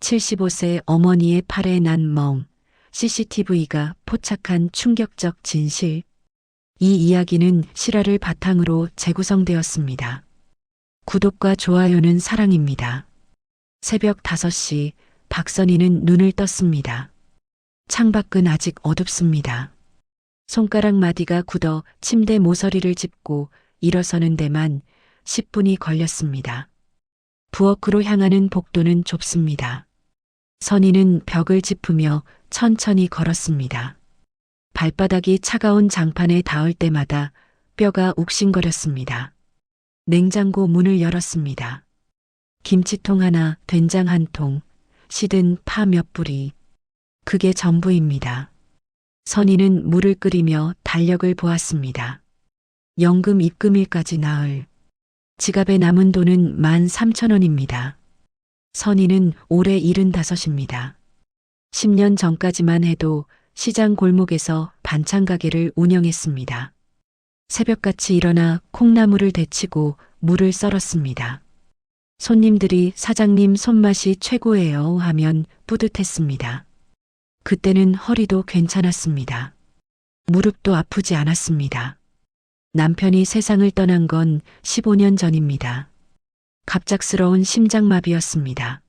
75세 어머니의 팔에 난 멍, CCTV가 포착한 충격적 진실. 이 이야기는 실화를 바탕으로 재구성되었습니다. 구독과 좋아요는 사랑입니다. 새벽 5시 박선희는 눈을 떴습니다. 창밖은 아직 어둡습니다. 손가락 마디가 굳어 침대 모서리를 짚고 일어서는 데만 10분이 걸렸습니다. 부엌으로 향하는 복도는 좁습니다. 선희는 벽을 짚으며 천천히 걸었습니다. 발바닥이 차가운 장판에 닿을 때마다 뼈가 욱신거렸습니다. 냉장고 문을 열었습니다. 김치통 하나, 된장 한 통, 시든 파 몇 뿌리. 그게 전부입니다. 선희는 물을 끓이며 달력을 보았습니다. 연금 입금일까지 나흘. 지갑에 남은 돈은 13,000원입니다. 선희는 올해 75입니다. 10년 전까지만 해도 시장 골목에서 반찬 가게를 운영했습니다. 새벽같이 일어나 콩나물을 데치고 물을 썰었습니다. 손님들이 사장님 손맛이 최고예요 하면 뿌듯했습니다. 그때는 허리도 괜찮았습니다. 무릎도 아프지 않았습니다. 남편이 세상을 떠난 건 15년 전입니다. 갑작스러운 심장마비였습니다.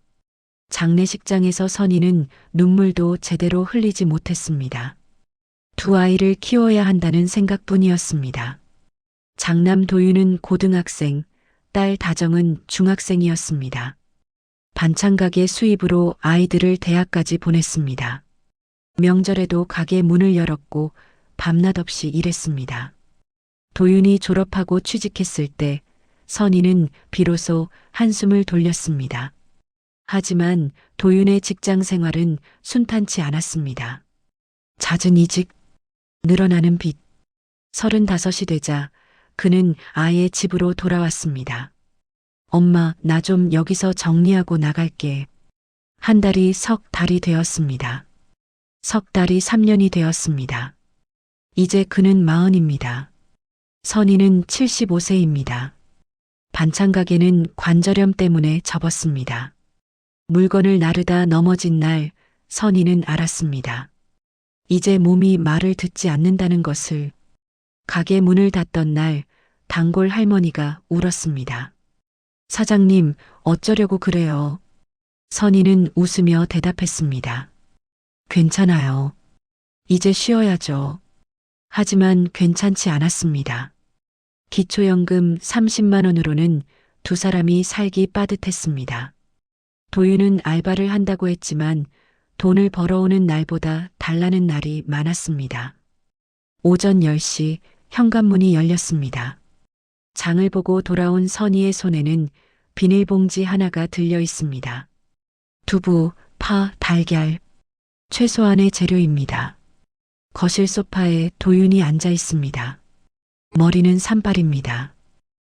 장례식장에서 선희는 눈물도 제대로 흘리지 못했습니다. 두 아이를 키워야 한다는 생각뿐이었습니다. 장남 도윤은 고등학생, 딸 다정은 중학생이었습니다. 반찬 가게 수입으로 아이들을 대학까지 보냈습니다. 명절에도 가게 문을 열었고 밤낮 없이 일했습니다. 도윤이 졸업하고 취직했을 때 선희는 비로소 한숨을 돌렸습니다. 하지만 도윤의 직장 생활은 순탄치 않았습니다. 잦은 이직, 늘어나는 빚. 35이 되자 그는 아예 집으로 돌아왔습니다. 엄마, 나 좀 여기서 정리하고 나갈게. 한 달이 석 달이 되었습니다. 석 달이 3년이 되었습니다. 이제 그는 40입니다. 선희는 75세입니다. 반찬 가게는 관절염 때문에 접었습니다. 물건을 나르다 넘어진 날 선희는 알았습니다. 이제 몸이 말을 듣지 않는다는 것을. 가게 문을 닫던 날 단골 할머니가 울었습니다. 사장님, 어쩌려고 그래요? 선희는 웃으며 대답했습니다. 괜찮아요. 이제 쉬어야죠. 하지만 괜찮지 않았습니다. 기초연금 30만 원으로는 두 사람이 살기 빠듯했습니다. 도윤은 알바를 한다고 했지만 돈을 벌어오는 날보다 달라는 날이 많았습니다. 오전 10시 현관문이 열렸습니다. 장을 보고 돌아온 선희의 손에는 비닐봉지 하나가 들려 있습니다. 두부, 파, 달걀, 최소한의 재료입니다. 거실 소파에 도윤이 앉아 있습니다. 머리는 산발입니다.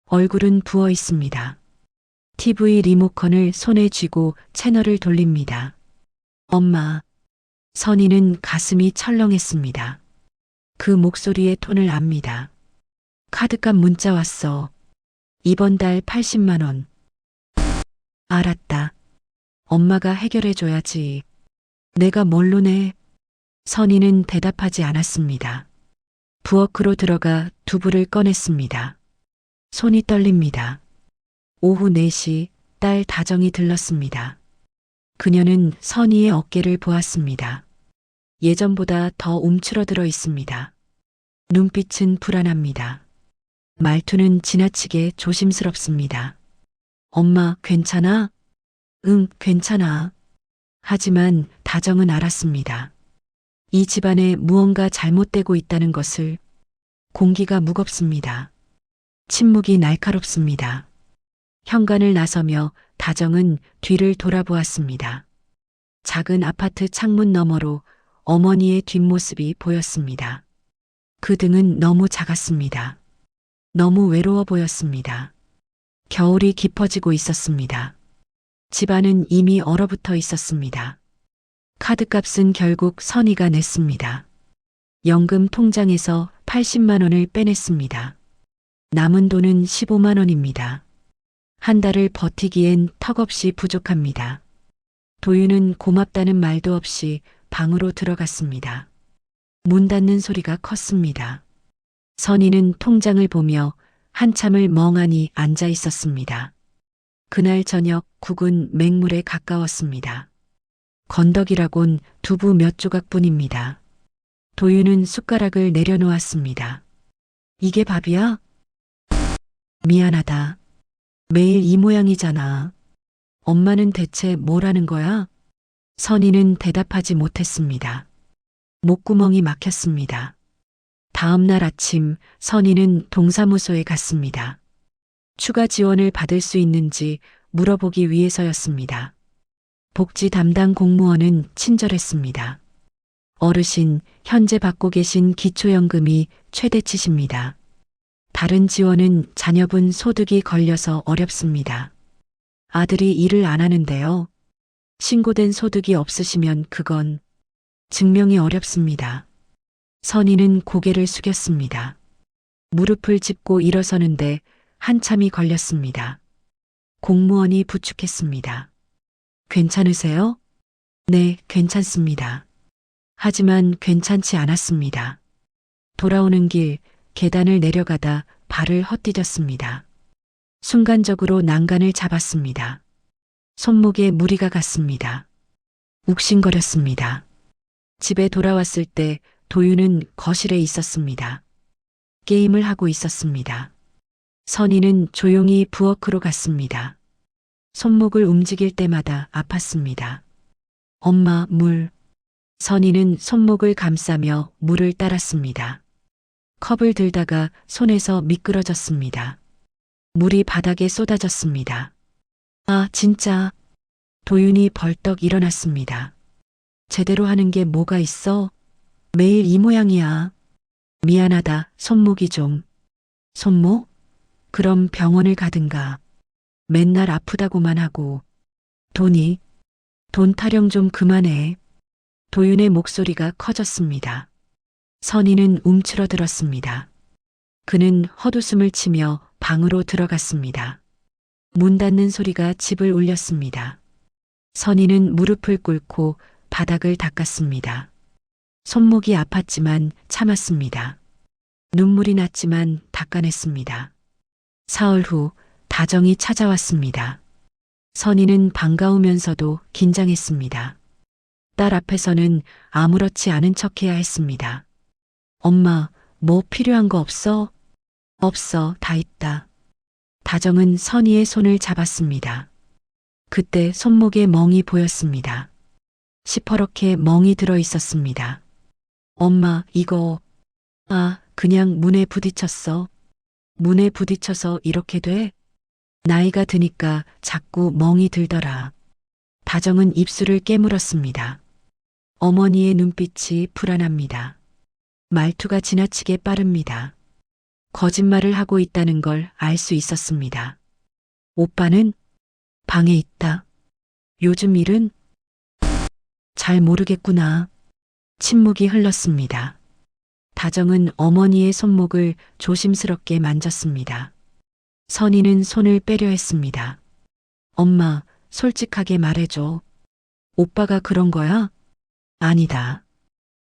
얼굴은 부어 있습니다. TV 리모컨을 손에 쥐고 채널을 돌립니다. 엄마. 선희는 가슴이 철렁했습니다. 그 목소리의 톤을 압니다. 카드값 문자 왔어. 이번 달 80만 원. 알았다. 엄마가 해결해줘야지. 내가 뭘로 내? 선희는 대답하지 않았습니다. 부엌으로 들어가 두부를 꺼냈습니다. 손이 떨립니다. 오후 4시 딸 다정이 들렀습니다. 그녀는 선희의 어깨를 보았습니다. 예전보다 더 움츠러들어 있습니다. 눈빛은 불안합니다. 말투는 지나치게 조심스럽습니다. 엄마, 괜찮아? 응, 괜찮아. 하지만 다정은 알았습니다. 이 집안에 무언가 잘못되고 있다는 것을. 공기가 무겁습니다. 침묵이 날카롭습니다. 현관을 나서며 다정은 뒤를 돌아보았습니다. 작은 아파트 창문 너머로 어머니의 뒷모습이 보였습니다. 그 등은 너무 작았습니다. 너무 외로워 보였습니다. 겨울이 깊어지고 있었습니다. 집안은 이미 얼어붙어 있었습니다. 카드값은 결국 선희가 냈습니다. 연금 통장에서 80만 원을 빼냈습니다. 남은 돈은 15만 원입니다. 한 달을 버티기엔 턱없이 부족합니다. 도윤은 고맙다는 말도 없이 방으로 들어갔습니다. 문 닫는 소리가 컸습니다. 선희는 통장을 보며 한참을 멍하니 앉아 있었습니다. 그날 저녁 국은 맹물에 가까웠습니다. 건더기라곤 두부 몇 조각뿐입니다. 도윤은 숟가락을 내려놓았습니다. 이게 밥이야? 미안하다. 매일 이 모양이잖아. 엄마는 대체 뭘 하는 거야? 선희는 대답하지 못했습니다. 목구멍이 막혔습니다. 다음 날 아침 선희는 동사무소에 갔습니다. 추가 지원을 받을 수 있는지 물어보기 위해서였습니다. 복지 담당 공무원은 친절했습니다. 어르신, 현재 받고 계신 기초연금이 최대치십니다. 다른 지원은 자녀분 소득이 걸려서 어렵습니다. 아들이 일을 안 하는데요. 신고된 소득이 없으시면 그건 증명이 어렵습니다. 선희는 고개를 숙였습니다. 무릎을 짚고 일어서는데 한참이 걸렸습니다. 공무원이 부축했습니다. 괜찮으세요? 네, 괜찮습니다. 하지만 괜찮지 않았습니다. 돌아오는 길 계단을 내려가다 발을 헛디뎠습니다. 순간적으로 난간을 잡았습니다. 손목에 무리가 갔습니다. 욱신거렸습니다. 집에 돌아왔을 때 도윤은 거실에 있었습니다. 게임을 하고 있었습니다. 선희는 조용히 부엌으로 갔습니다. 손목을 움직일 때마다 아팠습니다. 엄마, 물. 선희는 손목을 감싸며 물을 따랐습니다. 컵을 들다가 손에서 미끄러졌습니다. 물이 바닥에 쏟아졌습니다. 아, 진짜. 도윤이 벌떡 일어났습니다. 제대로 하는 게 뭐가 있어? 매일 이 모양이야. 미안하다, 손목이 좀. 손목? 그럼 병원을 가든가. 맨날 아프다고만 하고. 돈이? 돈 타령 좀 그만해. 도윤의 목소리가 커졌습니다. 선희는 움츠러들었습니다. 그는 헛웃음을 치며 방으로 들어갔습니다. 문 닫는 소리가 집을 울렸습니다. 선희는 무릎을 꿇고 바닥을 닦았습니다. 손목이 아팠지만 참았습니다. 눈물이 났지만 닦아냈습니다. 사흘 후 다정이 찾아왔습니다. 선희는 반가우면서도 긴장했습니다. 딸 앞에서는 아무렇지 않은 척해야 했습니다. 엄마, 뭐 필요한 거 없어? 없어, 다 있다. 다정은 선희의 손을 잡았습니다. 그때 손목에 멍이 보였습니다. 시퍼렇게 멍이 들어 있었습니다. 엄마, 이거. 아, 그냥 문에 부딪혔어. 문에 부딪혀서 이렇게 돼? 나이가 드니까 자꾸 멍이 들더라. 다정은 입술을 깨물었습니다. 어머니의 눈빛이 불안합니다. 말투가 지나치게 빠릅니다. 거짓말을 하고 있다는 걸 알 수 있었습니다. 오빠는 방에 있다. 요즘 일은? 잘 모르겠구나. 침묵이 흘렀습니다. 다정은 어머니의 손목을 조심스럽게 만졌습니다. 선희는 손을 빼려 했습니다. 엄마, 솔직하게 말해줘. 오빠가 그런 거야? 아니다.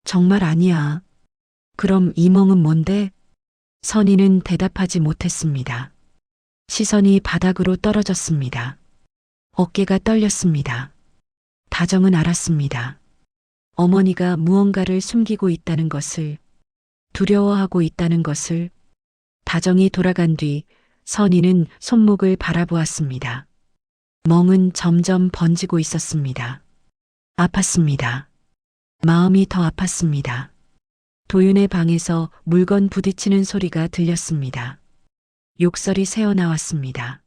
정말 아니야. 그럼 이 멍은 뭔데? 선희는 대답하지 못했습니다. 시선이 바닥으로 떨어졌습니다. 어깨가 떨렸습니다. 다정은 알았습니다. 어머니가 무언가를 숨기고 있다는 것을, 두려워하고 있다는 것을. 다정이 돌아간 뒤 선희는 손목을 바라보았습니다. 멍은 점점 번지고 있었습니다. 아팠습니다. 마음이 더 아팠습니다. 도윤의 방에서 물건 부딪히는 소리가 들렸습니다. 욕설이 새어나왔습니다.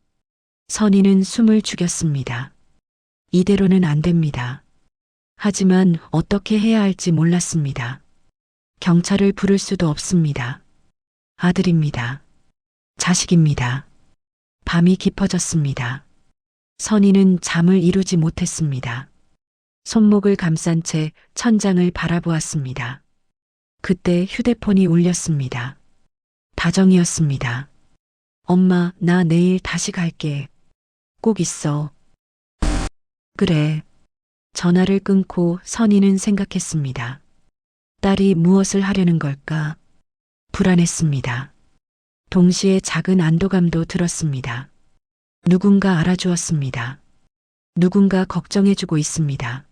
선희는 숨을 죽였습니다. 이대로는 안 됩니다. 하지만 어떻게 해야 할지 몰랐습니다. 경찰을 부를 수도 없습니다. 아들입니다. 자식입니다. 밤이 깊어졌습니다. 선희는 잠을 이루지 못했습니다. 손목을 감싼 채 천장을 바라보았습니다. 그때 휴대폰이 울렸습니다. 다정이었습니다. 엄마, 나 내일 다시 갈게. 꼭 있어. 그래. 전화를 끊고 선희는 생각했습니다. 딸이 무엇을 하려는 걸까? 불안했습니다. 동시에 작은 안도감도 들었습니다. 누군가 알아주었습니다. 누군가 걱정해주고 있습니다.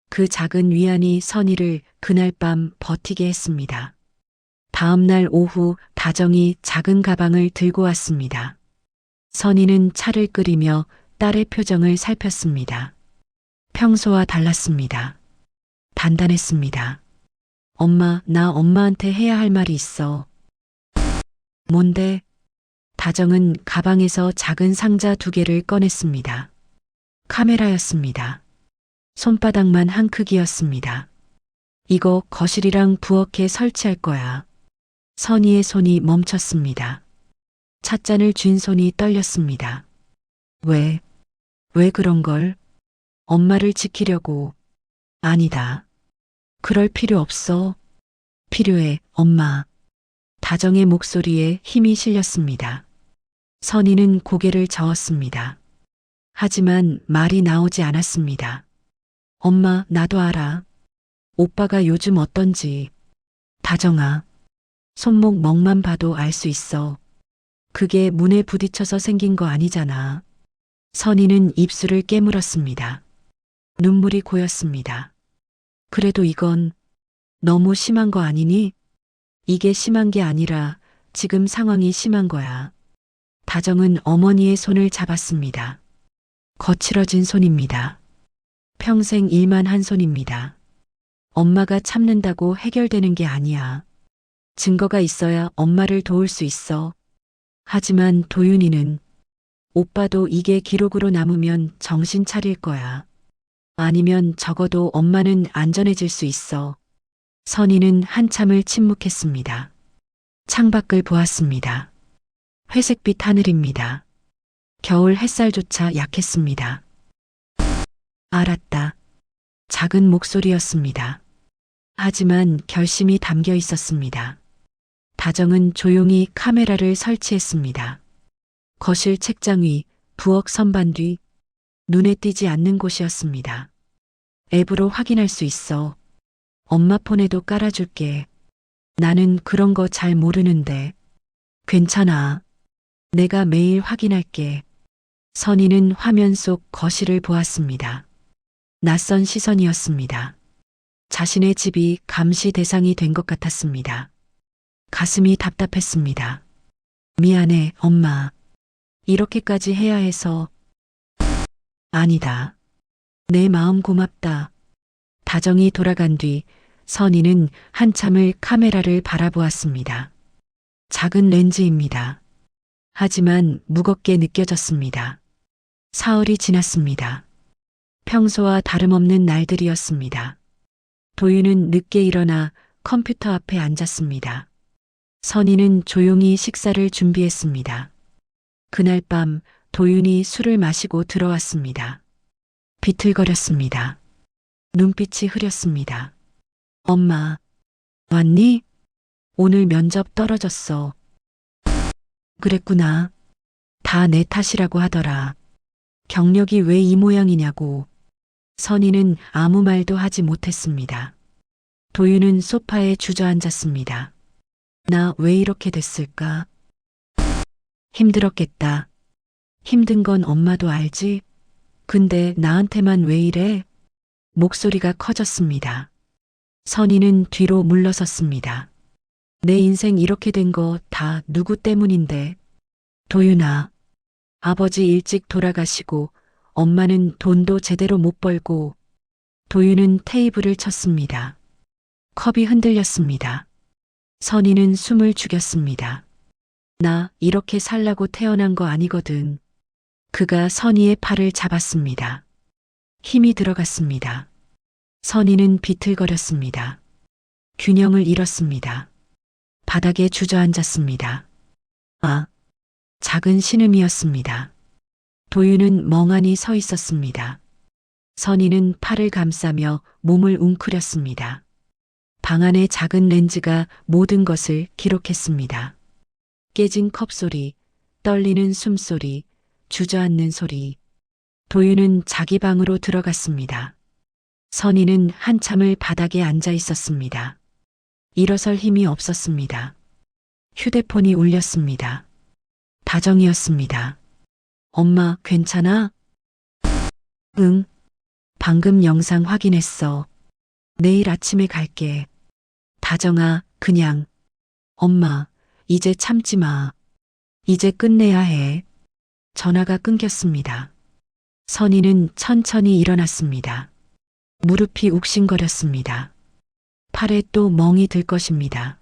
그 작은 위안이 선희를 그날 밤 버티게 했습니다. 다음 날 오후 다정이 작은 가방을 들고 왔습니다. 선희는 차를 끓이며 딸의 표정을 살폈습니다. 평소와 달랐습니다. 단단했습니다. 엄마, 나 엄마한테 해야 할 말이 있어. 뭔데? 다정은 가방에서 작은 상자 2개를 꺼냈습니다. 카메라였습니다. 손바닥만 한 크기였습니다. 이거 거실이랑 부엌에 설치할 거야. 선희의 손이 멈췄습니다. 찻잔을 쥔 손이 떨렸습니다. 왜 그런 걸? 엄마를 지키려고. 아니다. 그럴 필요 없어. 필요해, 엄마. 다정의 목소리에 힘이 실렸습니다. 선희는 고개를 저었습니다. 하지만 말이 나오지 않았습니다. 엄마, 나도 알아. 오빠가 요즘 어떤지. 다정아. 손목 멍만 봐도 알 수 있어. 그게 문에 부딪혀서 생긴 거 아니잖아. 선희는 입술을 깨물었습니다. 눈물이 고였습니다. 그래도 이건 너무 심한 거 아니니? 이게 심한 게 아니라 지금 상황이 심한 거야. 다정은 어머니의 손을 잡았습니다. 거칠어진 손입니다. 평생 일만 한 손입니다. 엄마가 참는다고 해결되는 게 아니야. 증거가 있어야 엄마를 도울 수 있어. 하지만 도윤이는 오빠도 이게 기록으로 남으면 정신 차릴 거야. 아니면 적어도 엄마는 안전해질 수 있어. 선희는 한참을 침묵했습니다. 창밖을 보았습니다. 회색빛 하늘입니다. 겨울 햇살조차 약했습니다. 알았다. 작은 목소리였습니다. 하지만 결심이 담겨 있었습니다. 다정은 조용히 카메라를 설치했습니다. 거실 책장 위, 부엌 선반 뒤, 눈에 띄지 않는 곳이었습니다. 앱으로 확인할 수 있어. 엄마 폰에도 깔아줄게. 나는 그런 거 잘 모르는데. 괜찮아. 내가 매일 확인할게. 선희는 화면 속 거실을 보았습니다. 낯선 시선이었습니다. 자신의 집이 감시 대상이 된 것 같았습니다. 가슴이 답답했습니다. 미안해, 엄마. 이렇게까지 해야 해서. 아니다. 내 마음 고맙다. 다정이 돌아간 뒤 선희는 한참을 카메라를 바라보았습니다. 작은 렌즈입니다. 하지만 무겁게 느껴졌습니다. 사흘이 지났습니다. 평소와 다름없는 날들이었습니다. 도윤은 늦게 일어나 컴퓨터 앞에 앉았습니다. 선희는 조용히 식사를 준비했습니다. 그날 밤 도윤이 술을 마시고 들어왔습니다. 비틀거렸습니다. 눈빛이 흐렸습니다. 엄마, 왔니? 오늘 면접 떨어졌어. 그랬구나. 다 내 탓이라고 하더라. 경력이 왜 이 모양이냐고. 선희는 아무 말도 하지 못했습니다. 도윤은 소파에 주저앉았습니다. 나 왜 이렇게 됐을까? 힘들었겠다. 힘든 건 엄마도 알지? 근데 나한테만 왜 이래? 목소리가 커졌습니다. 선희는 뒤로 물러섰습니다. 내 인생 이렇게 된 거 다 누구 때문인데? 도윤아, 아버지 일찍 돌아가시고 엄마는 돈도 제대로 못 벌고. 도윤은 테이블을 쳤습니다. 컵이 흔들렸습니다. 선희는 숨을 죽였습니다. 나 이렇게 살라고 태어난 거 아니거든. 그가 선희의 팔을 잡았습니다. 힘이 들어갔습니다. 선희는 비틀거렸습니다. 균형을 잃었습니다. 바닥에 주저앉았습니다. 작은 신음이었습니다. 도윤은 멍하니 서 있었습니다. 선희는 팔을 감싸며 몸을 웅크렸습니다. 방 안의 작은 렌즈가 모든 것을 기록했습니다. 깨진 컵 소리, 떨리는 숨소리, 주저앉는 소리. 도윤은 자기 방으로 들어갔습니다. 선희는 한참을 바닥에 앉아 있었습니다. 일어설 힘이 없었습니다. 휴대폰이 울렸습니다. 다정이었습니다. 엄마, 괜찮아? 응. 방금 영상 확인했어. 내일 아침에 갈게. 다정아, 그냥. 엄마, 이제 참지 마. 이제 끝내야 해. 전화가 끊겼습니다. 선희는 천천히 일어났습니다. 무릎이 욱신거렸습니다. 팔에 또 멍이 들 것입니다.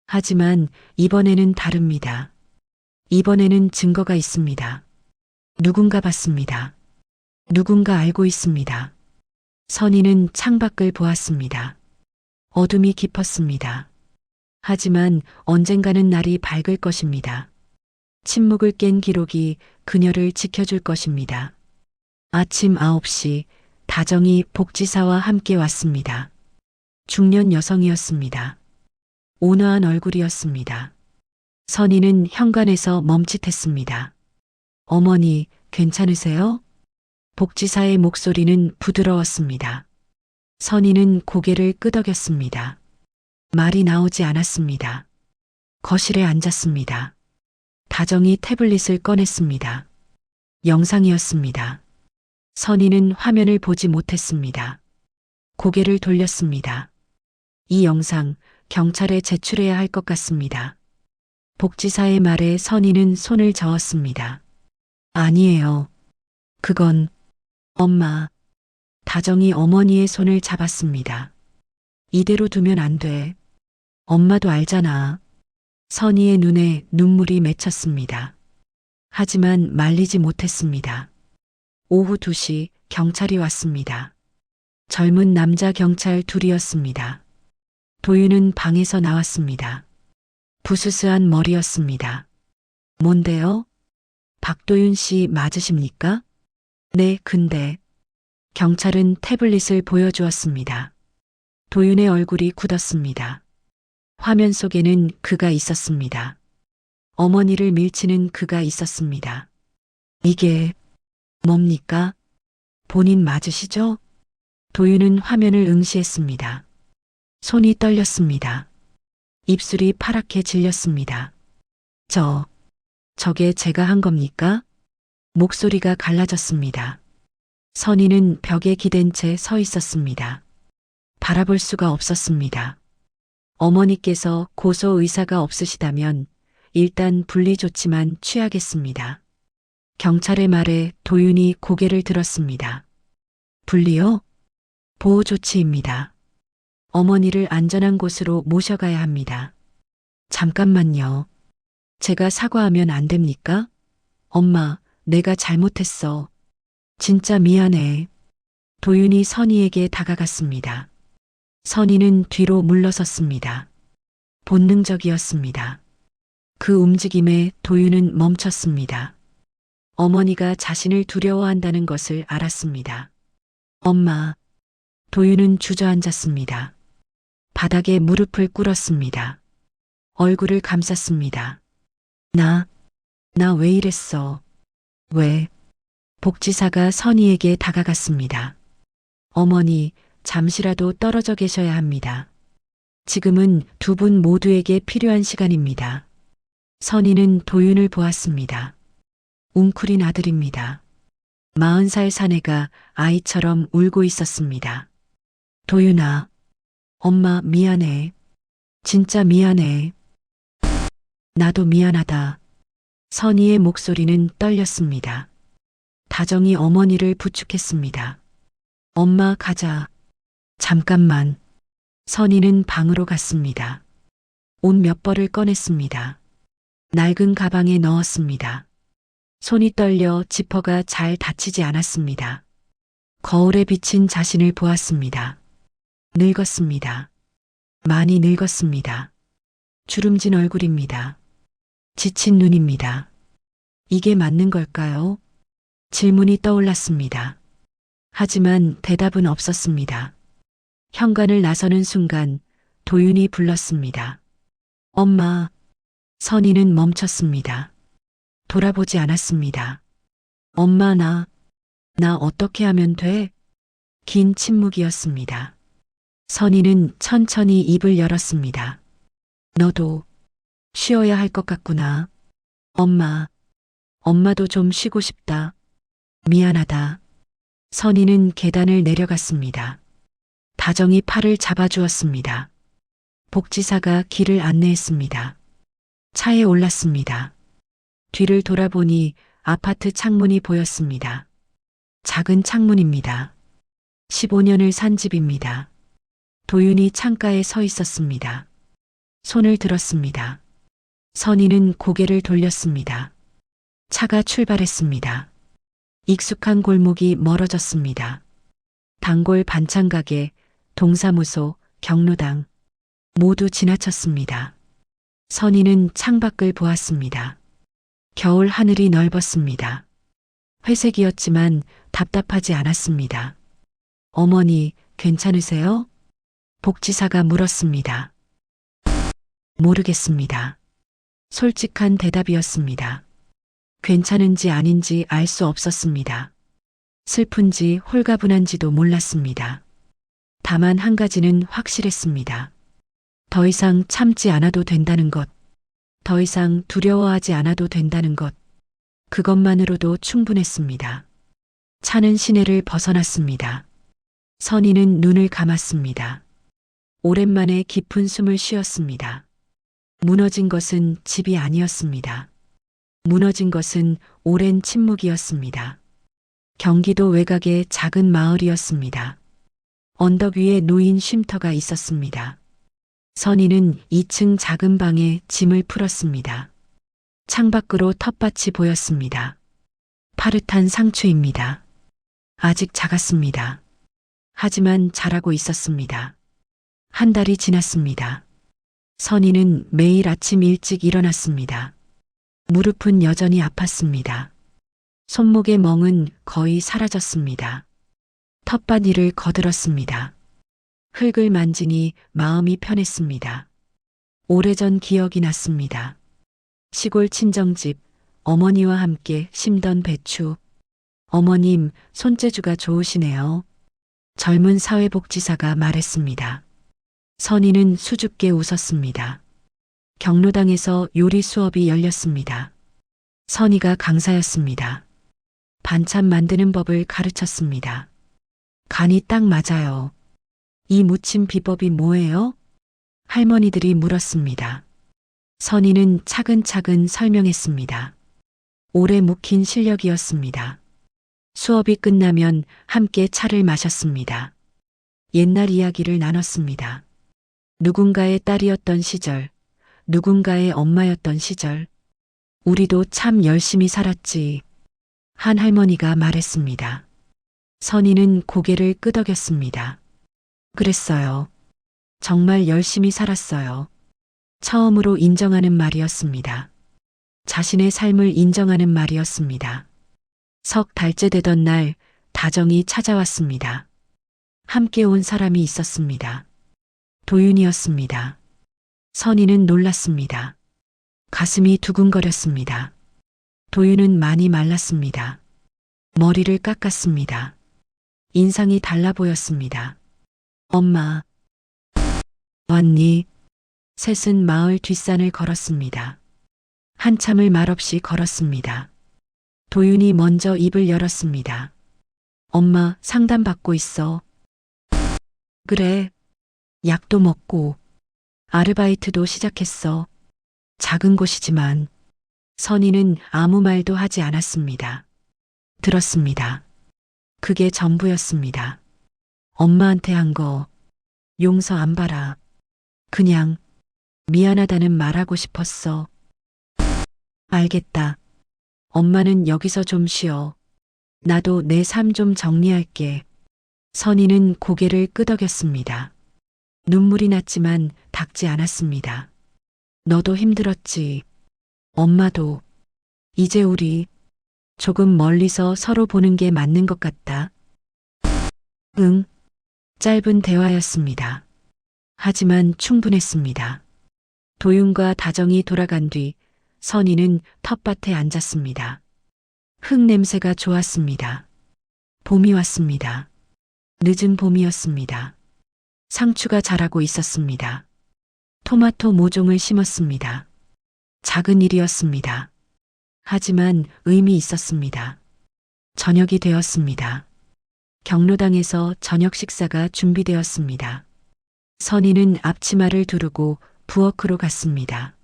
하지만 이번에는 다릅니다. 이번에는 증거가 있습니다. 누군가 봤습니다. 누군가 알고 있습니다. 선희는 창밖을 보았습니다. 어둠이 깊었습니다. 하지만 언젠가는 날이 밝을 것입니다. 침묵을 깬 기록이 그녀를 지켜줄 것입니다. 아침 9시 다정이 복지사와 함께 왔습니다. 중년 여성이었습니다. 온화한 얼굴이었습니다. 선희는 현관에서 멈칫했습니다. 어머니, 괜찮으세요? 복지사의 목소리는 부드러웠습니다. 선희는 고개를 끄덕였습니다. 말이 나오지 않았습니다. 거실에 앉았습니다. 다정이 태블릿을 꺼냈습니다. 영상이었습니다. 선희는 화면을 보지 못했습니다. 고개를 돌렸습니다. 이 영상 경찰에 제출해야 할 것 같습니다. 복지사의 말에 선희는 손을 저었습니다. 아니에요. 그건 엄마. 다정이 어머니의 손을 잡았습니다. 이대로 두면 안 돼. 엄마도 알잖아. 선희의 눈에 눈물이 맺혔습니다. 하지만 말리지 못했습니다. 오후 2시 경찰이 왔습니다. 젊은 남자 경찰 둘이었습니다. 도윤은 방에서 나왔습니다. 부스스한 머리였습니다. 뭔데요? 박도윤 씨 맞으십니까? 네, 근데. 경찰은 태블릿을 보여주었습니다. 도윤의 얼굴이 굳었습니다. 화면 속에는 그가 있었습니다. 어머니를 밀치는 그가 있었습니다. 이게 뭡니까? 본인 맞으시죠? 도윤은 화면을 응시했습니다. 손이 떨렸습니다. 입술이 파랗게 질렸습니다. 저게 제가 한 겁니까? 목소리가 갈라졌습니다. 선희는 벽에 기댄 채 서 있었습니다. 바라볼 수가 없었습니다. 어머니께서 고소 의사가 없으시다면 일단 분리 조치만 취하겠습니다. 경찰의 말에 도윤이 고개를 들었습니다. 분리요? 보호 조치입니다. 어머니를 안전한 곳으로 모셔가야 합니다. 잠깐만요. 제가 사과하면 안 됩니까? 엄마, 내가 잘못했어. 진짜 미안해. 도윤이 선희에게 다가갔습니다. 선희는 뒤로 물러섰습니다. 본능적이었습니다. 그 움직임에 도윤은 멈췄습니다. 어머니가 자신을 두려워한다는 것을 알았습니다. 엄마. 도윤은 주저앉았습니다. 바닥에 무릎을 꿇었습니다. 얼굴을 감쌌습니다. 나 왜 이랬어? 왜? 복지사가 선희에게 다가갔습니다. 어머니, 잠시라도 떨어져 계셔야 합니다. 지금은 두 분 모두에게 필요한 시간입니다. 선희는 도윤을 보았습니다. 웅크린 아들입니다. 40살 사내가 아이처럼 울고 있었습니다. 도윤아, 엄마 미안해. 진짜 미안해. 나도 미안하다. 선희의 목소리는 떨렸습니다. 다정이 어머니를 부축했습니다. 엄마 가자. 잠깐만. 선희는 방으로 갔습니다. 옷 몇 벌을 꺼냈습니다. 낡은 가방에 넣었습니다. 손이 떨려 지퍼가 잘 닫히지 않았습니다. 거울에 비친 자신을 보았습니다. 늙었습니다. 많이 늙었습니다. 주름진 얼굴입니다. 지친 눈입니다. 이게 맞는 걸까요? 질문이 떠올랐습니다. 하지만 대답은 없었습니다. 현관을 나서는 순간 도윤이 불렀습니다. 엄마. 선희는 멈췄습니다. 돌아보지 않았습니다. 엄마 나 어떻게 하면 돼? 긴 침묵이었습니다. 선희는 천천히 입을 열었습니다. 너도 쉬어야 할 것 같구나. 엄마도 좀 쉬고 싶다. 미안하다. 선희는 계단을 내려갔습니다. 다정이 팔을 잡아주었습니다. 복지사가 길을 안내했습니다. 차에 올랐습니다. 뒤를 돌아보니 아파트 창문이 보였습니다. 작은 창문입니다. 15년을 산 집입니다. 도윤이 창가에 서 있었습니다. 손을 들었습니다. 선희는 고개를 돌렸습니다. 차가 출발했습니다. 익숙한 골목이 멀어졌습니다. 단골 반찬 가게, 동사무소, 경로당 모두 지나쳤습니다. 선희는 창밖을 보았습니다. 겨울 하늘이 넓었습니다. 회색이었지만 답답하지 않았습니다. 어머니, 괜찮으세요? 복지사가 물었습니다. 모르겠습니다. 솔직한 대답이었습니다. 괜찮은지 아닌지 알 수 없었습니다. 슬픈지 홀가분한지도 몰랐습니다. 다만 한 가지는 확실했습니다. 더 이상 참지 않아도 된다는 것, 더 이상 두려워하지 않아도 된다는 것, 그것만으로도 충분했습니다. 차는 시내를 벗어났습니다. 선희는 눈을 감았습니다. 오랜만에 깊은 숨을 쉬었습니다. 무너진 것은 집이 아니었습니다. 무너진 것은 오랜 침묵이었습니다. 경기도 외곽의 작은 마을이었습니다. 언덕 위에 놓인 쉼터가 있었습니다. 선희는 2층 작은 방에 짐을 풀었습니다. 창밖으로 텃밭이 보였습니다. 파릇한 상추입니다. 아직 작았습니다. 하지만 자라고 있었습니다. 한 달이 지났습니다. 선희는 매일 아침 일찍 일어났습니다. 무릎은 여전히 아팠습니다. 손목의 멍은 거의 사라졌습니다. 텃밭 일을 거들었습니다. 흙을 만지니 마음이 편했습니다. 오래전 기억이 났습니다. 시골 친정집, 어머니와 함께 심던 배추. 어머님, 손재주가 좋으시네요. 젊은 사회복지사가 말했습니다. 선희는 수줍게 웃었습니다. 경로당에서 요리 수업이 열렸습니다. 선희가 강사였습니다. 반찬 만드는 법을 가르쳤습니다. 간이 딱 맞아요. 이 무침 비법이 뭐예요? 할머니들이 물었습니다. 선희는 차근차근 설명했습니다. 오래 묵힌 실력이었습니다. 수업이 끝나면 함께 차를 마셨습니다. 옛날 이야기를 나눴습니다. 누군가의 딸이었던 시절, 누군가의 엄마였던 시절, 우리도 참 열심히 살았지. 한 할머니가 말했습니다. 선희는 고개를 끄덕였습니다. 그랬어요. 정말 열심히 살았어요. 처음으로 인정하는 말이었습니다. 자신의 삶을 인정하는 말이었습니다. 석 달째 되던 날, 다정이 찾아왔습니다. 함께 온 사람이 있었습니다. 도윤이었습니다. 선희는 놀랐습니다. 가슴이 두근거렸습니다. 도윤은 많이 말랐습니다. 머리를 깎았습니다. 인상이 달라 보였습니다. 엄마, 왔니? 셋은 마을 뒷산을 걸었습니다. 한참을 말없이 걸었습니다. 도윤이 먼저 입을 열었습니다. 엄마, 상담받고 있어. 그래. 약도 먹고 아르바이트도 시작했어. 작은 곳이지만. 선희는 아무 말도 하지 않았습니다. 들었습니다. 그게 전부였습니다. 엄마한테 한 거 용서 안 받아. 그냥 미안하다는 말하고 싶었어. 알겠다. 엄마는 여기서 좀 쉬어. 나도 내 삶 좀 정리할게. 선희는 고개를 끄덕였습니다. 눈물이 났지만 닦지 않았습니다. 너도 힘들었지. 엄마도. 이제 우리 조금 멀리서 서로 보는 게 맞는 것 같다. 응. 짧은 대화였습니다. 하지만 충분했습니다. 도윤과 다정이 돌아간 뒤 선희는 텃밭에 앉았습니다. 흙 냄새가 좋았습니다. 봄이 왔습니다. 늦은 봄이었습니다. 상추가 자라고 있었습니다. 토마토 모종을 심었습니다. 작은 일이었습니다. 하지만 의미 있었습니다. 저녁이 되었습니다. 경로당에서 저녁 식사가 준비되었습니다. 선희는 앞치마를 두르고 부엌으로 갔습니다.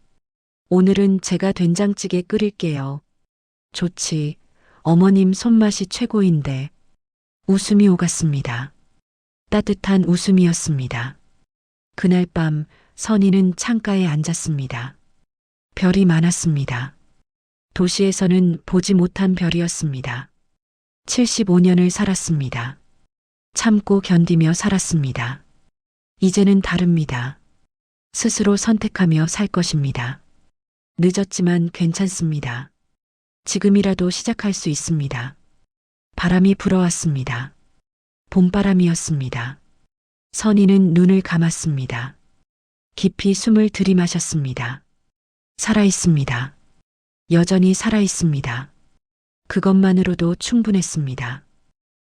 오늘은 제가 된장찌개 끓일게요. 좋지. 어머님 손맛이 최고인데. 웃음이 오갔습니다. 따뜻한 웃음이었습니다. 그날 밤 선희는 창가에 앉았습니다. 별이 많았습니다. 도시에서는 보지 못한 별이었습니다. 75년을 살았습니다. 참고 견디며 살았습니다. 이제는 다릅니다. 스스로 선택하며 살 것입니다. 늦었지만 괜찮습니다. 지금이라도 시작할 수 있습니다. 바람이 불어왔습니다. 봄바람이었습니다. 선희는 눈을 감았습니다. 깊이 숨을 들이마셨습니다. 살아있습니다. 여전히 살아있습니다. 그것만으로도 충분했습니다.